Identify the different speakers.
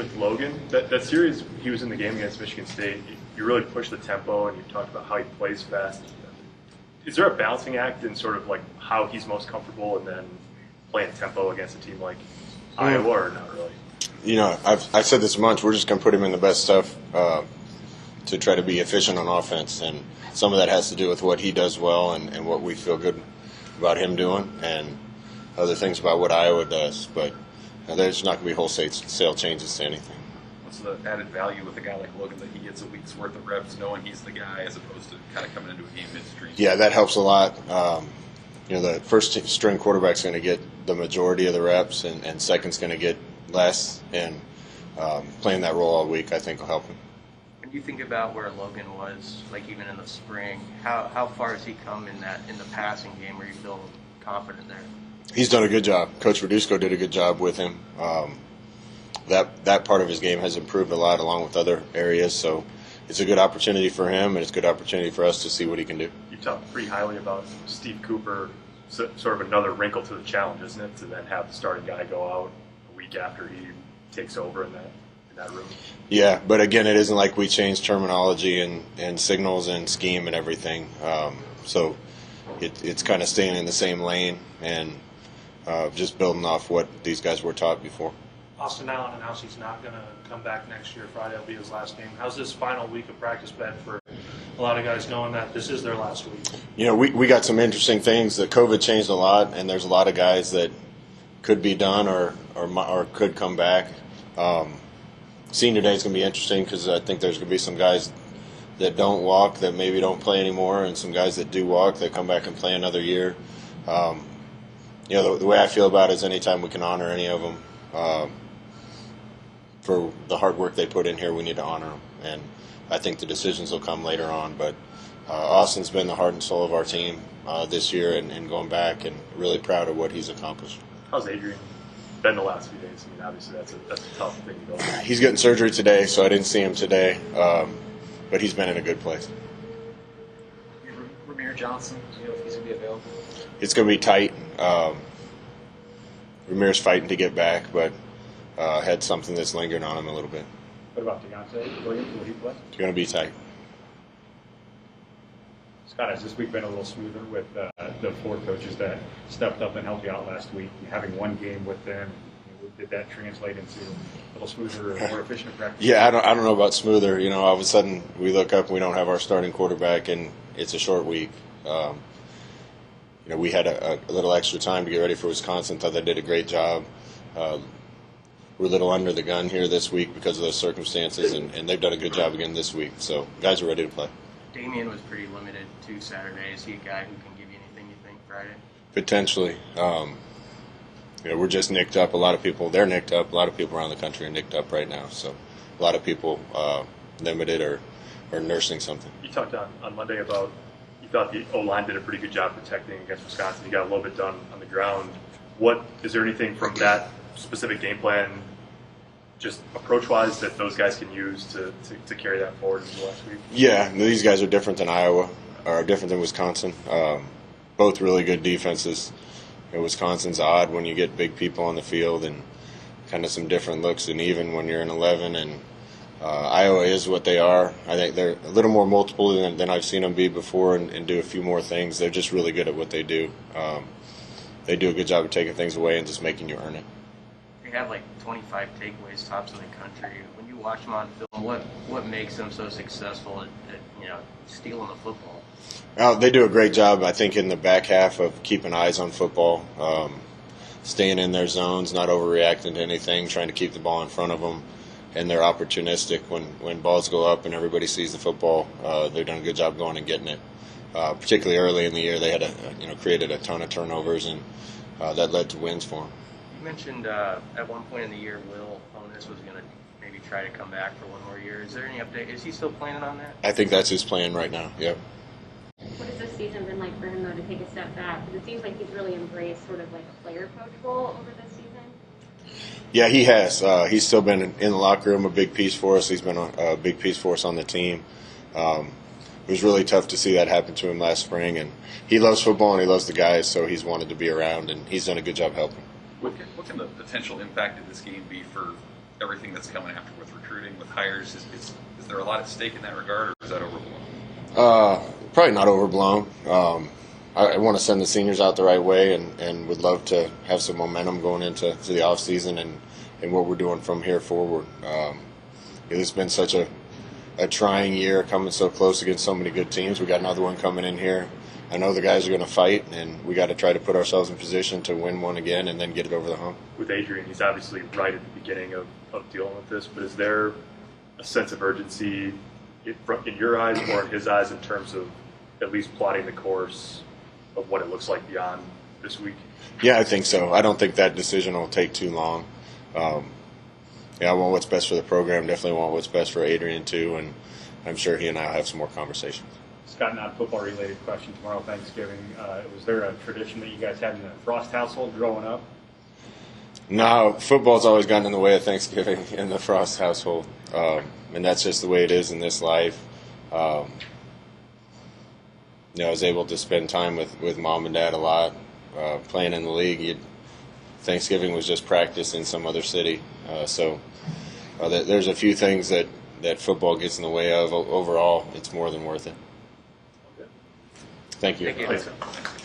Speaker 1: with Logan, that series he was in the game against Michigan State, you really pushed the tempo and you talked about how he plays fast. Is there a balancing act in sort of like how he's most comfortable and then playing tempo against a team like Iowa, or not really?
Speaker 2: You know, I've said this a bunch. We're just going to put him in the best stuff to try to be efficient on offense. And some of that has to do with what he does well and what we feel good about him doing, and other things about what Iowa does. But there's not going to be wholesale changes to anything.
Speaker 3: What's the added value with a guy like Logan that he gets a week's worth of reps knowing he's the guy as opposed to kind of coming into a game midstream?
Speaker 2: Yeah, that helps a lot. You know, the first-string quarterback's going to get the majority of the reps, and second's going to get less, and playing that role all week I think will help him.
Speaker 4: When you think about where Logan was, like even in the spring, how far has he come in the passing game where you feel confident there?
Speaker 2: He's done a good job. Coach Verduzco did a good job with him. That part of his game has improved a lot along with other areas, so it's a good opportunity for him, and it's a good opportunity for us to see what he can do.
Speaker 1: You talked pretty highly about Steve Cooper, sort of another wrinkle to the challenge, isn't it, to then have the starting guy go out a week after he takes over in that room? Yeah,
Speaker 2: but again, it isn't like we changed terminology and signals and scheme and everything. So it's kind of staying in the same lane and just building off what these guys were taught before.
Speaker 5: Austin Allen announced he's not going to come back next year. Friday will be his last game. How's this final week of practice been for a lot of guys knowing that this is their last week?
Speaker 2: You know, we got some interesting things. The COVID changed a lot, and there's a lot of guys that could be done or could come back. Senior day is going to be interesting because I think there's going to be some guys that don't walk that maybe don't play anymore, and some guys that do walk that come back and play another year. You know, the way I feel about it is anytime we can honor any of them for the hard work they put in here, we need to honor them. And I think the decisions will come later on. But Austin's been the heart and soul of our team this year and going back, and really proud of what he's accomplished.
Speaker 1: How's Adrian been the last few days? I mean, obviously that's a tough thing to go through.
Speaker 2: He's getting surgery today, so I didn't see him today. But he's been in a good place.
Speaker 6: Ramir Johnson, do you know if he's going to be available?
Speaker 2: It's going to be tight. Ramir's fighting to get back, but had something that's lingering on him a little bit.
Speaker 7: What about Deontay Williams? Will he play?
Speaker 2: It's going to be tight.
Speaker 7: Scott, has this week been a little smoother with the four coaches that stepped up and helped you out last week? Having one game with them, did that translate into a little smoother or more efficient practice?
Speaker 2: Yeah, I don't know about smoother. You know, all of a sudden we look up and we don't have our starting quarterback, and it's a short week. You know, we had a little extra time to get ready for Wisconsin. Thought they did a great job. We're a little under the gun here this week because of those circumstances, and they've done a good job again this week. So guys are ready to play.
Speaker 4: Damian was pretty limited to Saturday. Is he a guy who can give you anything you think Friday?
Speaker 2: Potentially. You know, we're just nicked up. A lot of people, they're nicked up. A lot of people around the country are nicked up right now. So a lot of people limited or nursing something.
Speaker 1: You talked on Monday about you thought the O-line did a pretty good job protecting against Wisconsin. You got a little bit done on the ground. Is there anything from that specific game plan, just approach-wise, that those guys can use to carry that forward into last week?
Speaker 2: Yeah, these guys are different than Iowa, or different than Wisconsin. Both really good defenses. You know, Wisconsin's odd when you get big people on the field and kind of some different looks, and even when you're in 11. And Iowa is what they are. I think they're a little more multiple than I've seen them be before, and do a few more things. They're just really good at what they do. They do a good job of taking things away and just making you earn it.
Speaker 4: They have like 25 takeaways, tops in the country. When you watch them on film, what makes them so successful at stealing the football?
Speaker 2: They do a great job, I think, in the back half of keeping eyes on football, staying in their zones, not overreacting to anything, trying to keep the ball in front of them. And they're opportunistic when balls go up and everybody sees the football. They've done a good job going and getting it. Particularly early in the year, they had created a ton of turnovers, and that led to wins for them.
Speaker 4: You mentioned at one point in the year, Will Honus was going to maybe try to come back for one more year. Is there any update? Is he still planning on that?
Speaker 2: I think that's his plan right now. Yep.
Speaker 8: What has this season been like for him, though, to take a step back? Because it seems like he's really embraced sort of like a player coach role over this season.
Speaker 2: Yeah, he has. He's still been in the locker room, a big piece for us. He's been a big piece for us on the team. It was really tough to see that happen to him last spring, and he loves football and he loves the guys, so he's wanted to be around, and he's done a good job helping.
Speaker 3: What can the potential impact of this game be for everything that's coming after with recruiting, with hires? Is there a lot at stake in that regard, or is that overblown?
Speaker 2: Probably not overblown. I want to send the seniors out the right way, and would love to have some momentum going into the off season and what we're doing from here forward. It's been such a trying year, coming so close against so many good teams. We got another one coming in here. I know the guys are going to fight, and we got to try to put ourselves in position to win one again and then get it over the hump.
Speaker 1: With Adrian, he's obviously right at the beginning of dealing with this, but is there a sense of urgency in your eyes or in his eyes in terms of at least plotting the course of what it looks like beyond this week?
Speaker 2: Yeah, I think so. I don't think that decision will take too long. I want what's best for the program. Definitely want what's best for Adrian too, and I'm sure he and I will have some more conversations.
Speaker 7: Scott, not football related question. Tomorrow, Thanksgiving. Was there a tradition that you guys had in the Frost household growing up?
Speaker 2: No, football's always gotten in the way of Thanksgiving in the Frost household, and that's just the way it is in this life. I was able to spend time with mom and dad a lot, playing in the league. Thanksgiving was just practice in some other city, so there's a few things that football gets in the way of. Overall, it's more than worth it. Thank you.
Speaker 4: Thank you.
Speaker 1: Thanks.